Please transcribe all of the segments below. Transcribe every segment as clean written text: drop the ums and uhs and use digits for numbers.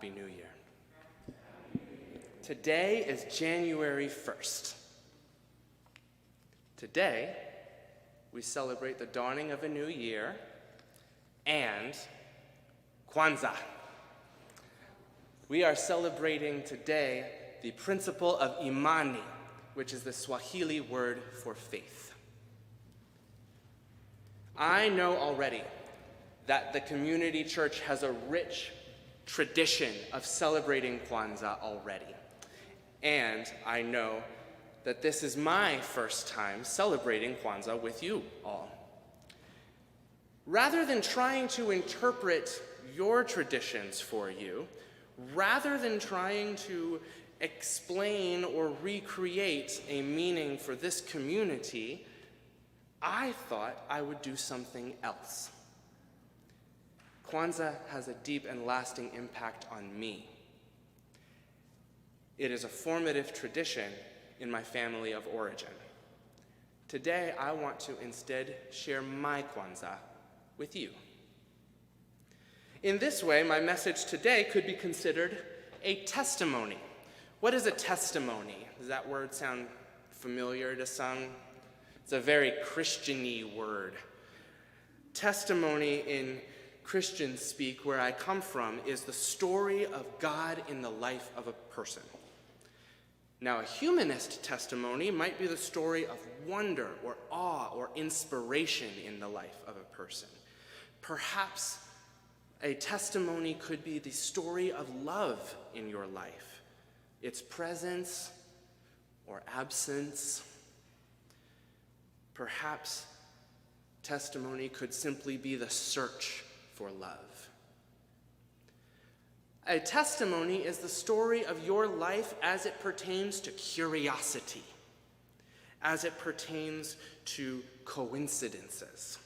Happy New Year. Today is January 1st. Today, we celebrate the dawning of a new year and Kwanzaa. We are celebrating today the principle of Imani, which is the Swahili word for faith. I know already that the community church has a rich tradition of celebrating Kwanzaa already. And I know that this is my first time celebrating Kwanzaa with you all. Rather than trying to interpret your traditions for you, rather than trying to explain or recreate a meaning for this community, I thought I would do something else. Kwanzaa has a deep and lasting impact on me. It is a formative tradition in my family of origin. Today, I want to instead share my Kwanzaa with you. In this way, my message today could be considered a testimony. What is a testimony? Does that word sound familiar to some? It's a very Christian-y word. Testimony in Christian speak, where I come from, is the story of God in the life of a person. Now, a humanist testimony might be the story of wonder or awe or inspiration in the life of a person. Perhaps a testimony could be the story of love in your life, its presence or absence. Perhaps testimony could simply be the search for love. A testimony is the story of your life as it pertains to curiosity, as it pertains to coincidences.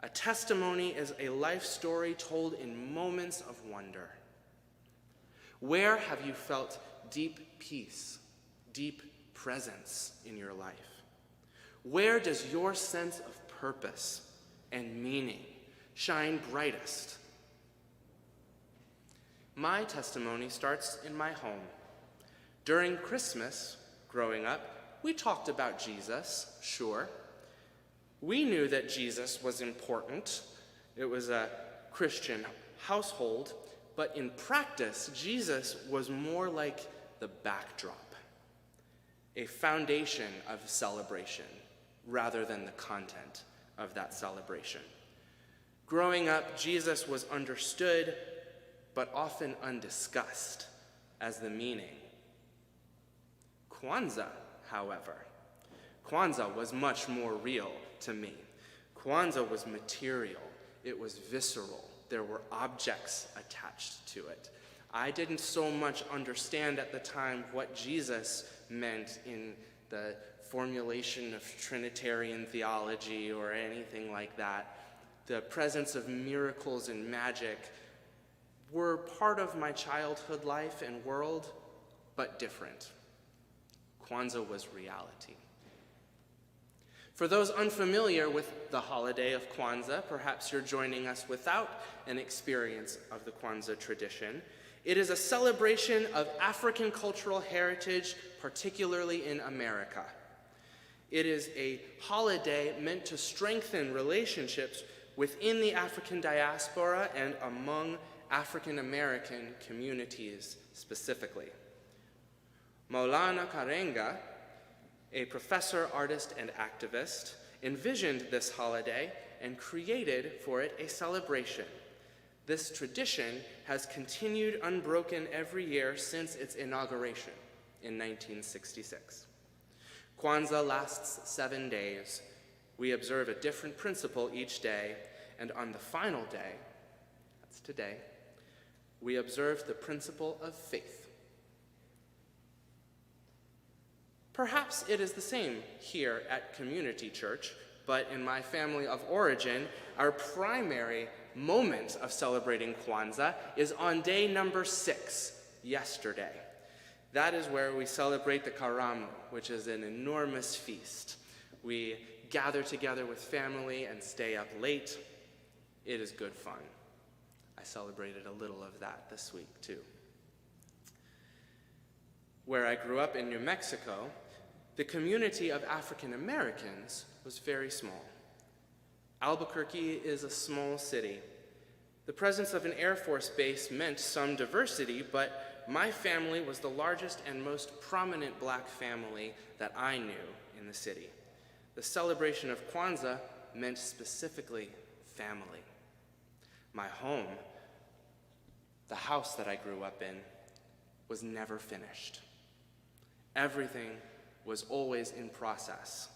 A testimony is a life story told in moments of wonder. Where have you felt deep peace, deep presence in your life? Where does your sense of purpose and meaning shine brightest? My testimony starts in my home. During Christmas, growing up, we talked about Jesus, sure. We knew that Jesus was important. It was a Christian household, but in practice, Jesus was more like the backdrop, a foundation of celebration, rather than the content of that celebration. Growing up, Jesus was understood, but often undiscussed as the meaning. Kwanzaa, however, Kwanzaa was much more real to me. Kwanzaa was material. It was visceral. There were objects attached to it. I didn't so much understand at the time what Jesus meant in the formulation of Trinitarian theology or anything like that. The presence of miracles and magic were part of my childhood life and world, but different. Kwanzaa was reality. For those unfamiliar with the holiday of Kwanzaa, perhaps you're joining us without an experience of the Kwanzaa tradition. It is a celebration of African cultural heritage, particularly in America. It is a holiday meant to strengthen relationships within the African diaspora and among African American communities specifically. Maulana Karenga, a professor, artist, and activist, envisioned this holiday and created for it a celebration. This tradition has continued unbroken every year since its inauguration in 1966. Kwanzaa lasts 7 days. We observe a different principle each day, and on the final day, that's today, we observe the principle of faith. Perhaps it is the same here at Community Church, but in my family of origin, our primary moment of celebrating Kwanzaa is on day number 6, yesterday. That is where we celebrate the Karamu, which is an enormous feast. We gather together with family and stay up late. It is good fun. I celebrated a little of that this week, too. Where I grew up in New Mexico, the community of African Americans was very small. Albuquerque is a small city. The presence of an Air Force base meant some diversity, but my family was the largest and most prominent black family that I knew in the city. The celebration of Kwanzaa meant specifically family. My home, the house that I grew up in, was never finished. Everything was always in process.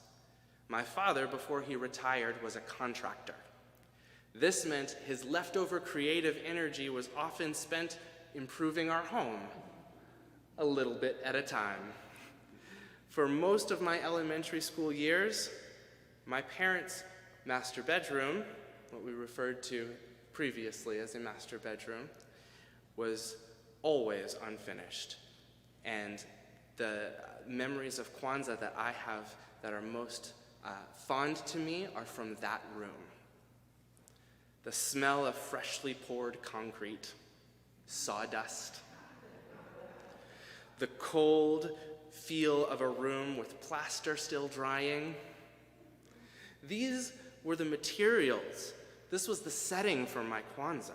My father, before he retired, was a contractor. This meant his leftover creative energy was often spent improving our home, a little bit at a time. For most of my elementary school years, my parents' master bedroom, what we referred to previously as a master bedroom, was always unfinished. And the memories of Kwanzaa that I have that are most fond to me are from that room. The smell of freshly poured concrete, sawdust, the cold feel of a room with plaster still drying. These were the materials. This was the setting for my Kwanzaa.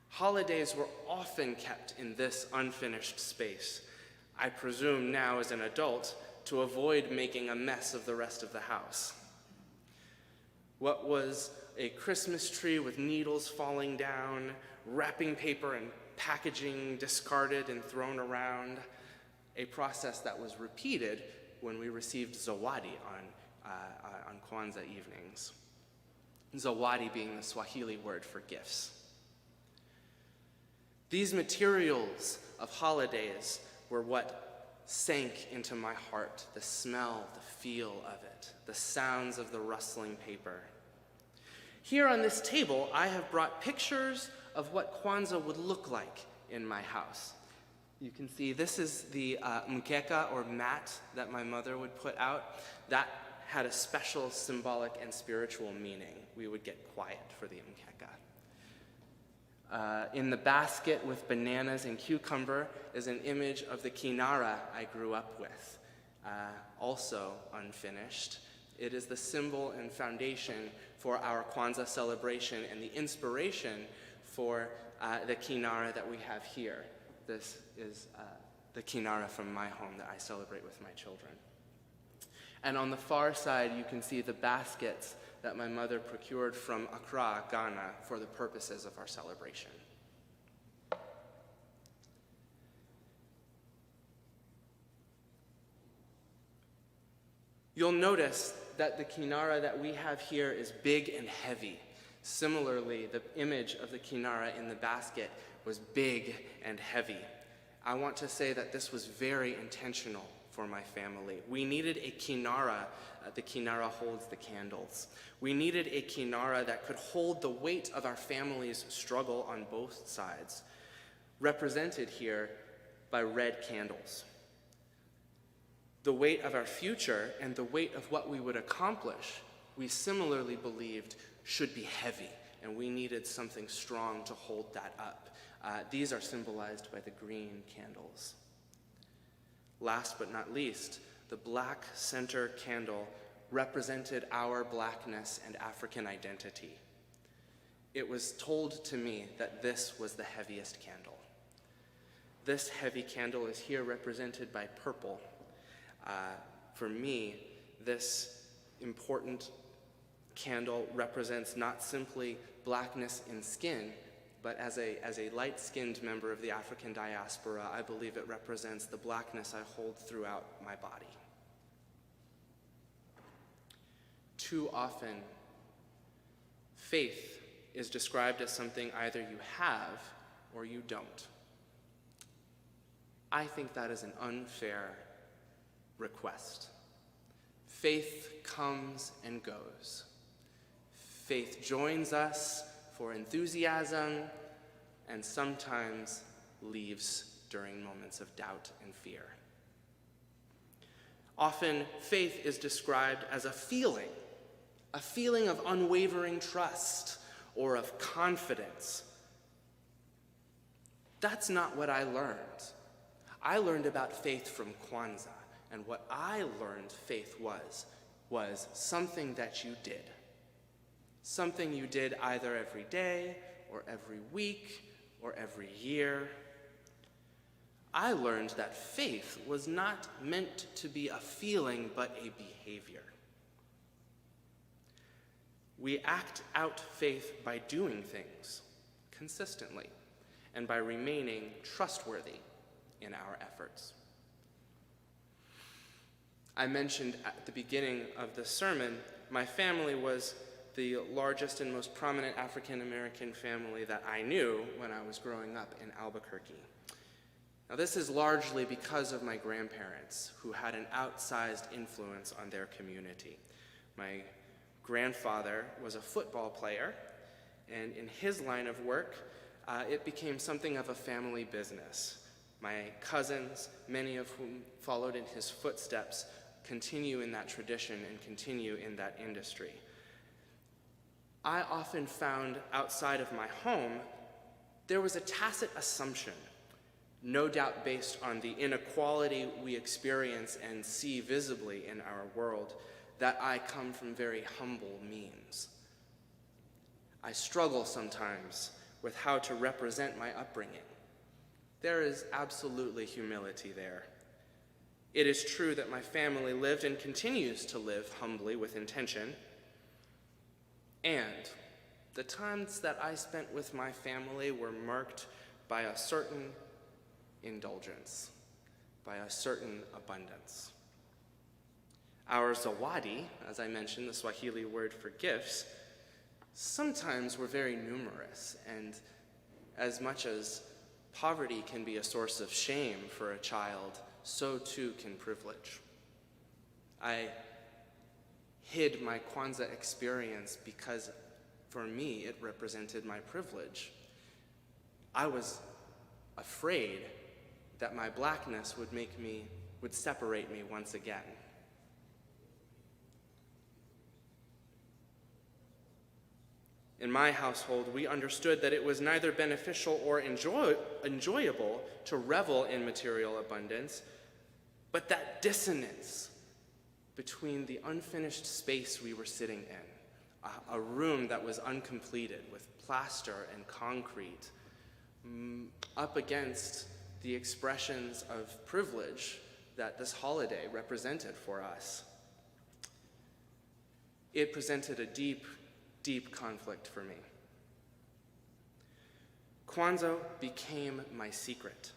Holidays were often kept in this unfinished space. I presume now as an adult to avoid making a mess of the rest of the house. What was a Christmas tree with needles falling down, wrapping paper and packaging discarded and thrown around, a process that was repeated when we received zawadi on Kwanzaa evenings. Zawadi being the Swahili word for gifts. These materials of holidays were what sank into my heart, the smell, the feel of it, the sounds of the rustling paper. Here on this table, I have brought pictures of what Kwanzaa would look like in my house. You can see this is the mkeka or mat that my mother would put out. That had a special symbolic and spiritual meaning. We would get quiet for the mkeka. In the basket with bananas and cucumber is an image of the kinara I grew up with, also unfinished. It is the symbol and foundation for our Kwanzaa celebration and the inspiration for the kinara that we have here. This is the kinara from my home that I celebrate with my children. And on the far side, you can see the baskets that my mother procured from Accra, Ghana, for the purposes of our celebration. You'll notice that the kinara that we have here is big and heavy. Similarly, the image of the kinara in the basket was big and heavy. I want to say that this was very intentional for my family. We needed a kinara. The kinara holds the candles. We needed a kinara that could hold the weight of our family's struggle on both sides, represented here by red candles. The weight of our future and the weight of what we would accomplish, we similarly believed should be heavy, and we needed something strong to hold that up. These are symbolized by the green candles. Last but not least, the black center candle represented our blackness and African identity. It was told to me that this was the heaviest candle. This heavy candle is here represented by purple. For me, this important candle represents not simply blackness in skin, but as a light-skinned member of the African diaspora, I believe it represents the blackness I hold throughout my body. Too often, faith is described as something either you have or you don't. I think that is an unfair request. Faith comes and goes. Faith joins us for enthusiasm and sometimes leaves during moments of doubt and fear. Often, faith is described as a feeling of unwavering trust or of confidence, that's not what I learned. I learned about faith from Kwanzaa, and what I learned faith was something that you did. Something you did either every day, or every week, or every year. I learned that faith was not meant to be a feeling, but a behavior. We act out faith by doing things consistently and by remaining trustworthy in our efforts. I mentioned at the beginning of the sermon, my family was the largest and most prominent African American family that I knew when I was growing up in Albuquerque. Now, this is largely because of my grandparents, who had an outsized influence on their community. My grandfather was a football player, and in his line of work, it became something of a family business. My cousins, many of whom followed in his footsteps, continue in that tradition and continue in that industry. I often found outside of my home, there was a tacit assumption, no doubt based on the inequality we experience and see visibly in our world, that I come from very humble means. I struggle sometimes with how to represent my upbringing. There is absolutely humility there. It is true that my family lived and continues to live humbly with intention, and the times that I spent with my family were marked by a certain indulgence, by a certain abundance. Our zawadi, as I mentioned, the Swahili word for gifts, sometimes were very numerous, and as much as poverty can be a source of shame for a child, so too can privilege. I hid my Kwanzaa experience because for me it represented my privilege. I was afraid that my blackness would separate me once again. In my household, we understood that it was neither beneficial or enjoyable to revel in material abundance, but that dissonance between the unfinished space we were sitting in, a room that was uncompleted with plaster and concrete, up against the expressions of privilege that this holiday represented for us. It presented a deep conflict for me. Kwanzaa became my secret.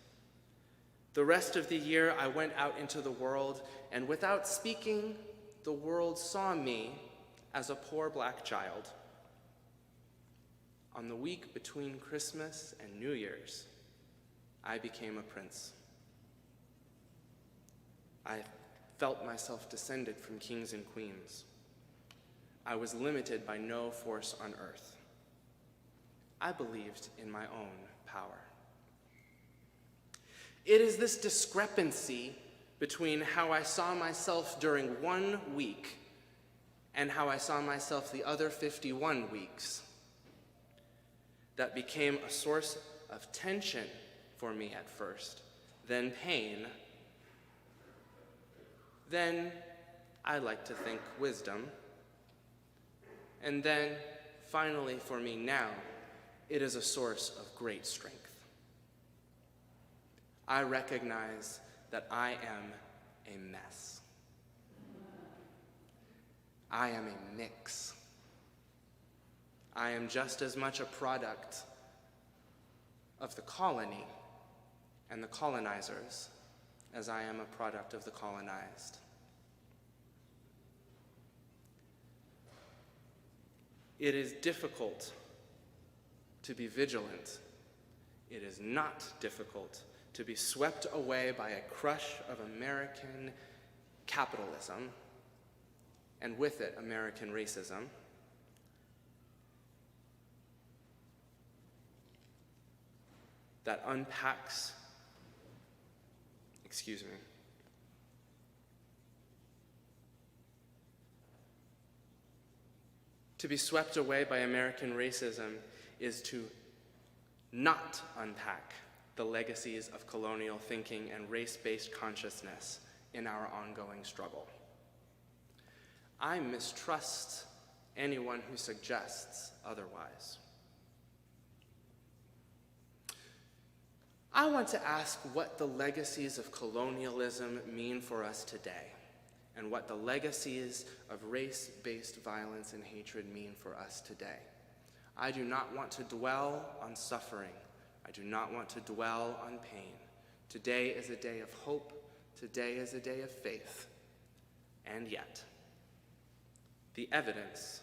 The rest of the year, I went out into the world, and without speaking, the world saw me as a poor black child. On the week between Christmas and New Year's, I became a prince. I felt myself descended from kings and queens. I was limited by no force on earth. I believed in my own power. It is this discrepancy between how I saw myself during 1 week and how I saw myself the other 51 weeks that became a source of tension for me at first, then pain, then, I like to think, wisdom, and then, finally for me now, it is a source of great strength. I recognize that I am a mess. I am a mix. I am just as much a product of the colony and the colonizers as I am a product of the colonized. It is difficult to be vigilant. It is not difficult to be swept away by a crush of American capitalism, and with it, American racism. That unpacks, To be swept away by American racism is to not unpack the legacies of colonial thinking and race-based consciousness in our ongoing struggle. I mistrust anyone who suggests otherwise. I want to ask what the legacies of colonialism mean for us today, and what the legacies of race-based violence and hatred mean for us today. I do not want to dwell on suffering. I do not want to dwell on pain. Today is a day of hope. Today is a day of faith. And yet, the evidence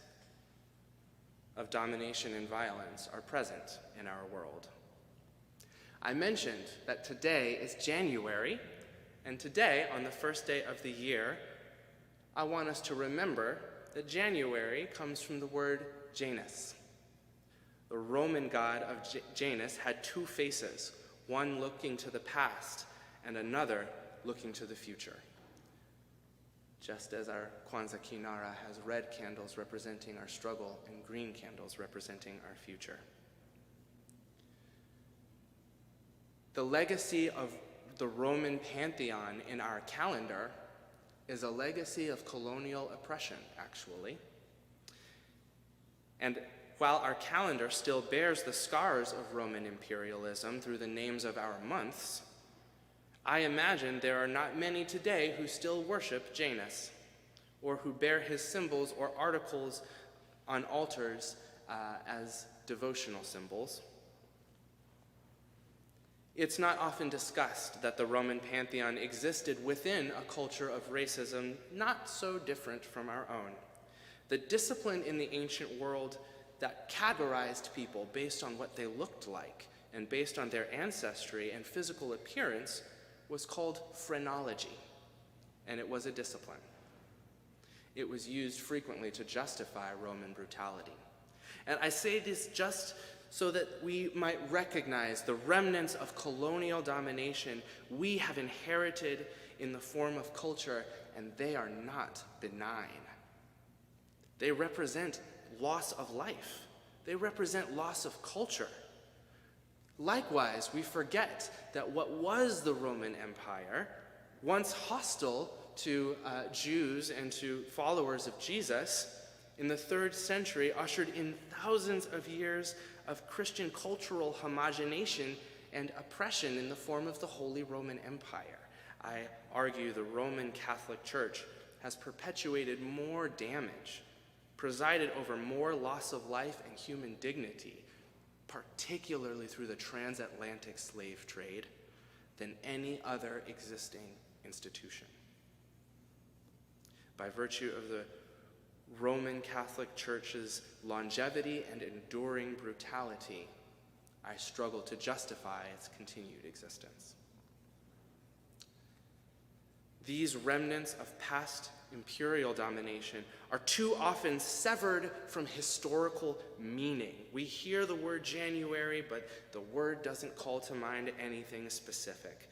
of domination and violence are present in our world. I mentioned that today is January, and today, on the first day of the year, I want us to remember that January comes from the word Janus. The Roman god of Janus had two faces, one looking to the past and another looking to the future. Just as our Kwanzaa Kinara has red candles representing our struggle and green candles representing our future. The legacy of the Roman pantheon in our calendar is a legacy of colonial oppression, actually. And while our calendar still bears the scars of Roman imperialism through the names of our months, I imagine there are not many today who still worship Janus, or who bear his symbols or articles on altars as devotional symbols. It's not often discussed that the Roman pantheon existed within a culture of racism not so different from our own. The discipline in the ancient world that categorized people based on what they looked like and based on their ancestry and physical appearance was called phrenology, and it was a discipline. It was used frequently to justify Roman brutality. And I say this just so that we might recognize the remnants of colonial domination we have inherited in the form of culture, and they are not benign. They represent loss of life. They represent loss of culture. Likewise, we forget that what was the Roman Empire, once hostile to Jews and to followers of Jesus, in the 3rd century ushered in thousands of years of Christian cultural homogenation and oppression in the form of the Holy Roman Empire. I argue the Roman Catholic Church has perpetuated more damage, presided over more loss of life and human dignity, particularly through the transatlantic slave trade, than any other existing institution. By virtue of the Roman Catholic Church's longevity and enduring brutality, I struggle to justify its continued existence. These remnants of past imperial domination are too often severed from historical meaning. We hear the word January, but the word doesn't call to mind anything specific.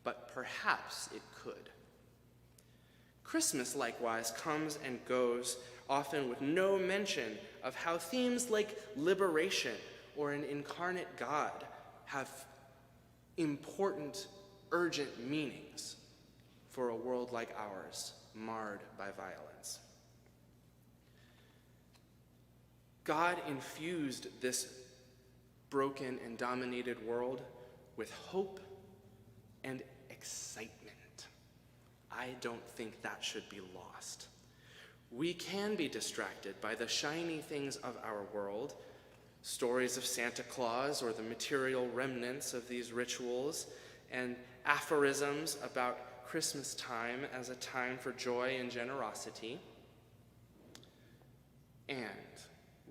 But perhaps it could. Christmas, likewise, comes and goes, often with no mention of how themes like liberation or an incarnate God have important, urgent meanings for a world like ours, marred by violence. God infused this broken and dominated world with hope and excitement. I don't think that should be lost. We can be distracted by the shiny things of our world, stories of Santa Claus or the material remnants of these rituals, and aphorisms about Christmas time as a time for joy and generosity. And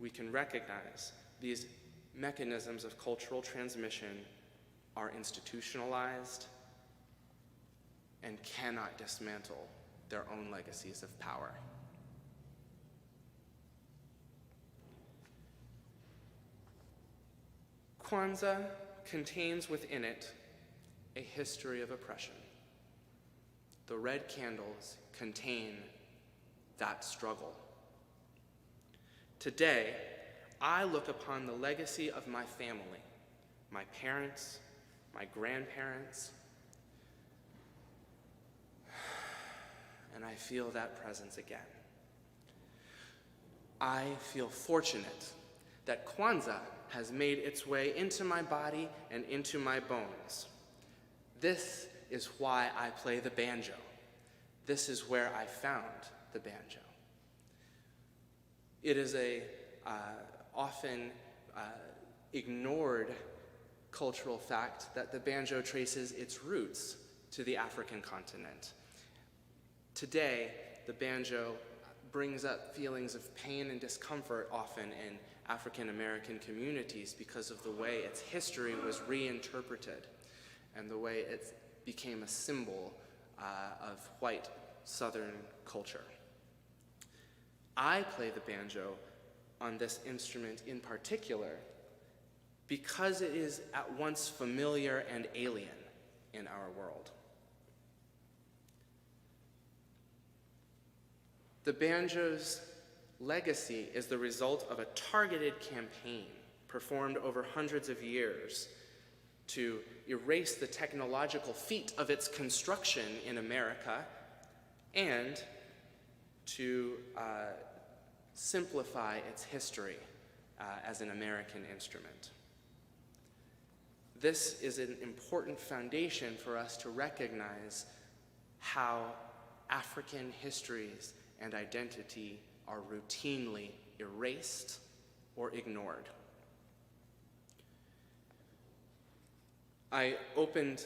we can recognize these mechanisms of cultural transmission are institutionalized and cannot dismantle their own legacies of power. Kwanzaa contains within it a history of oppression. The red candles contain that struggle. Today, I look upon the legacy of my family, my parents, my grandparents, and I feel that presence again. I feel fortunate that Kwanzaa has made its way into my body and into my bones. This is why I play the banjo. This is where I found the banjo. It is a often ignored cultural fact that the banjo traces its roots to the African continent. Today, the banjo brings up feelings of pain and discomfort often in African American communities because of the way its history was reinterpreted and the way it became a symbol of white Southern culture. I play the banjo on this instrument in particular because it is at once familiar and alien in our world. The banjo's legacy is the result of a targeted campaign performed over hundreds of years to erase the technological feat of its construction in America and to simplify its history as an American instrument. This is an important foundation for us to recognize how African histories and identity are routinely erased or ignored. I opened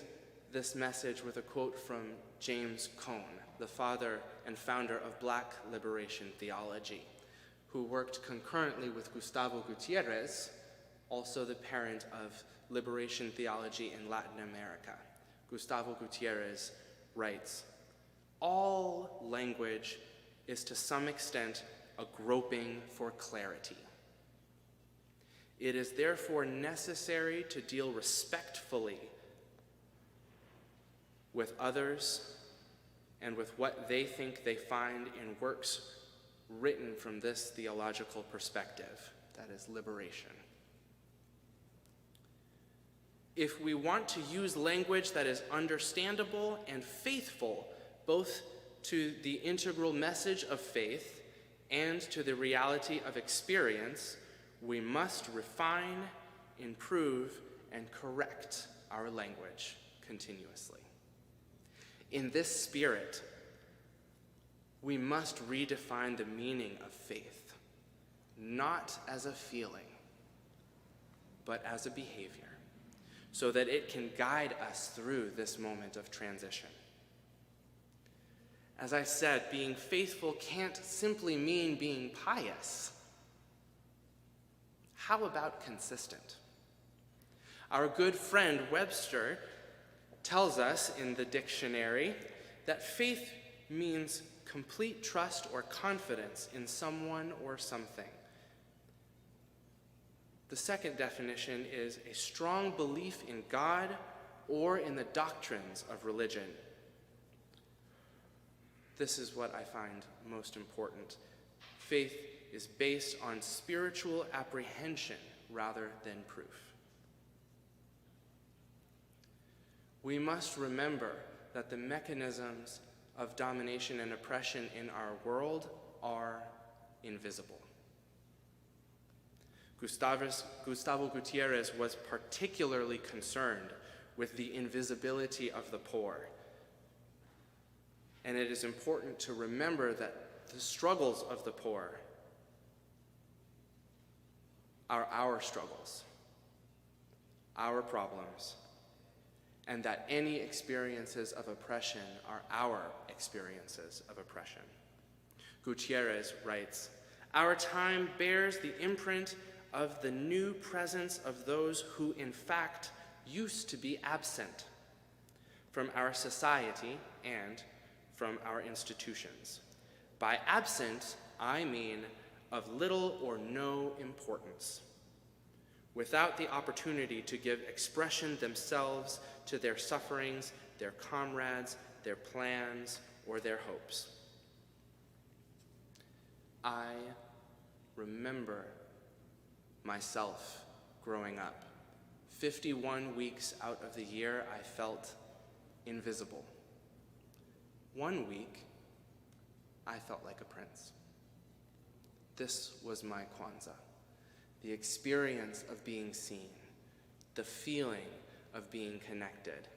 this message with a quote from James Cone, the father and founder of Black liberation theology, who worked concurrently with Gustavo Gutierrez, also the parent of liberation theology in Latin America. Gustavo Gutierrez writes, "All language is to some extent a groping for clarity. It is therefore necessary to deal respectfully with others and with what they think they find in works written from this theological perspective, that is liberation. If we want to use language that is understandable and faithful, both to the integral message of faith and to the reality of experience, we must refine, improve, and correct our language continuously. In this spirit, we must redefine the meaning of faith, not as a feeling, but as a behavior, so that it can guide us through this moment of transition. As I said, being faithful can't simply mean being pious. How about consistent? Our good friend Webster tells us in the dictionary that faith means complete trust or confidence in someone or something. The second definition is a strong belief in God or in the doctrines of religion. This is what I find most important. Faith is based on spiritual apprehension rather than proof. We must remember that the mechanisms of domination and oppression in our world are invisible. Gustavo Gutierrez was particularly concerned with the invisibility of the poor. And it is important to remember that the struggles of the poor are our struggles, our problems, and that any experiences of oppression are our experiences of oppression. Gutierrez writes, "Our time bears the imprint of the new presence of those who in fact used to be absent from our society and from our institutions. By absent, I mean of little or no importance, without the opportunity to give expression themselves to their sufferings, their comrades, their plans, or their hopes." I remember myself growing up 51 weeks out of the year, I felt invisible. 1 week, I felt like a prince. This was my Kwanzaa, the experience of being seen, the feeling of being connected.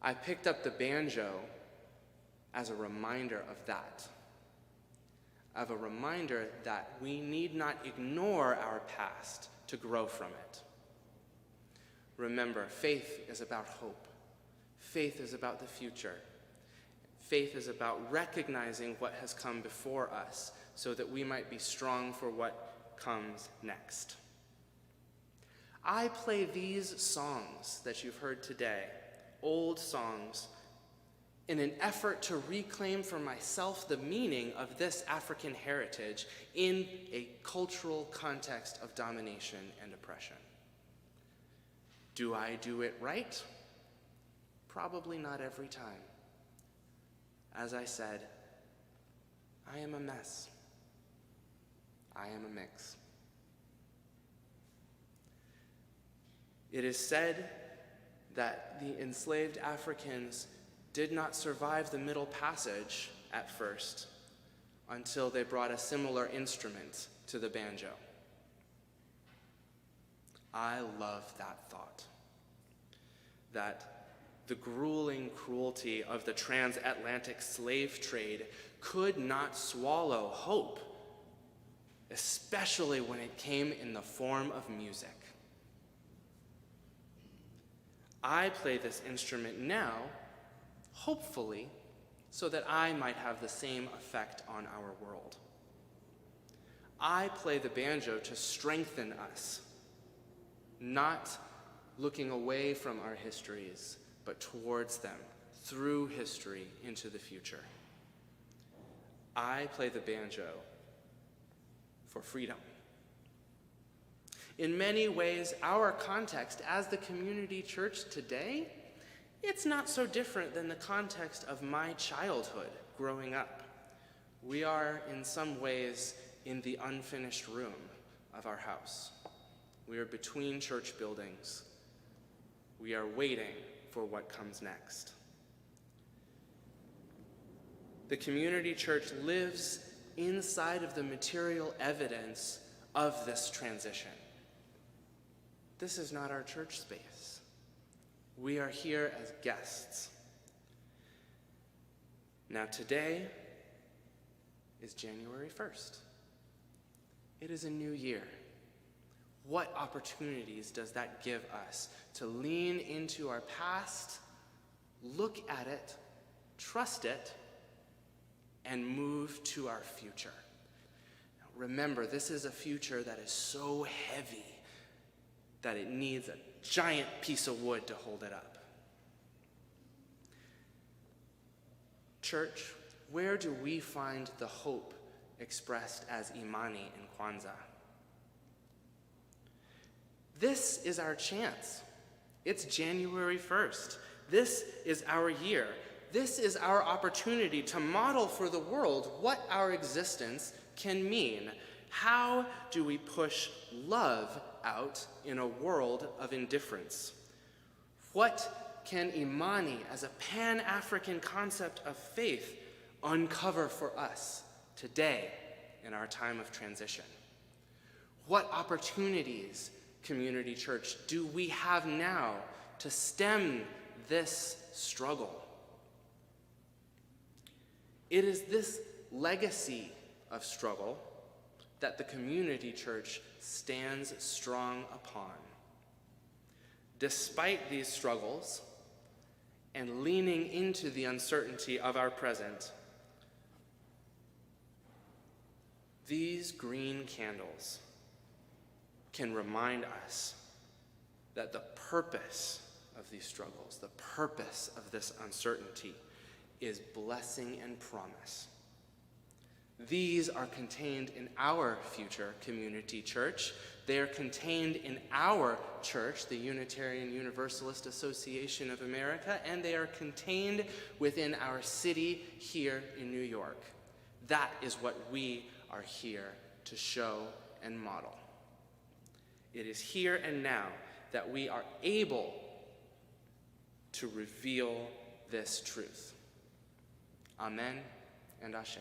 I picked up the banjo as a reminder of a reminder that we need not ignore our past to grow from it. Remember, faith is about hope. Faith is about the future. Faith is about recognizing what has come before us so that we might be strong for what comes next. I play these songs that you've heard today, old songs, in an effort to reclaim for myself the meaning of this African heritage in a cultural context of domination and oppression. Do I do it right? Probably not every time. As I said, I am a mess. I am a mix. It is said that the enslaved Africans did not survive the Middle Passage at first until they brought a similar instrument to the banjo. I love that thought, that the grueling cruelty of the transatlantic slave trade could not swallow hope, especially when it came in the form of music. I play this instrument now, hopefully, so that I might have the same effect on our world. I play the banjo to strengthen us, not looking away from our histories, but towards them, through history into the future. I play the banjo for freedom. In many ways, our context as the community church today, it's not so different than the context of my childhood growing up. We are, in some ways, in the unfinished room of our house. We are between church buildings. We are waiting for what comes next. The community church lives inside of the material evidence of this transition. This is not our church space. We are here as guests. Now today is January 1st. It is a new year. What opportunities does that give us to lean into our past, look at it, trust it, and move to our future? Now, remember, this is a future that is so heavy that it needs a giant piece of wood to hold it up. Church, where do we find the hope expressed as Imani in Kwanzaa? This is our chance. It's January 1st. This is our year. This is our opportunity to model for the world what our existence can mean. How do we push love out in a world of indifference? What can Imani, as a Pan-African concept of faith, uncover for us today in our time of transition? What opportunities, community church, do we have now to stem this struggle? It is this legacy of struggle that the community church stands strong upon. Despite these struggles, and leaning into the uncertainty of our present, these green candles can remind us that the purpose of these struggles, the purpose of this uncertainty, is blessing and promise. These are contained in our future community church. They are contained in our church, the Unitarian Universalist Association of America, and they are contained within our city here in New York. That is what we are here to show and model. It is here and now that we are able to reveal this truth. Amen and Ashe.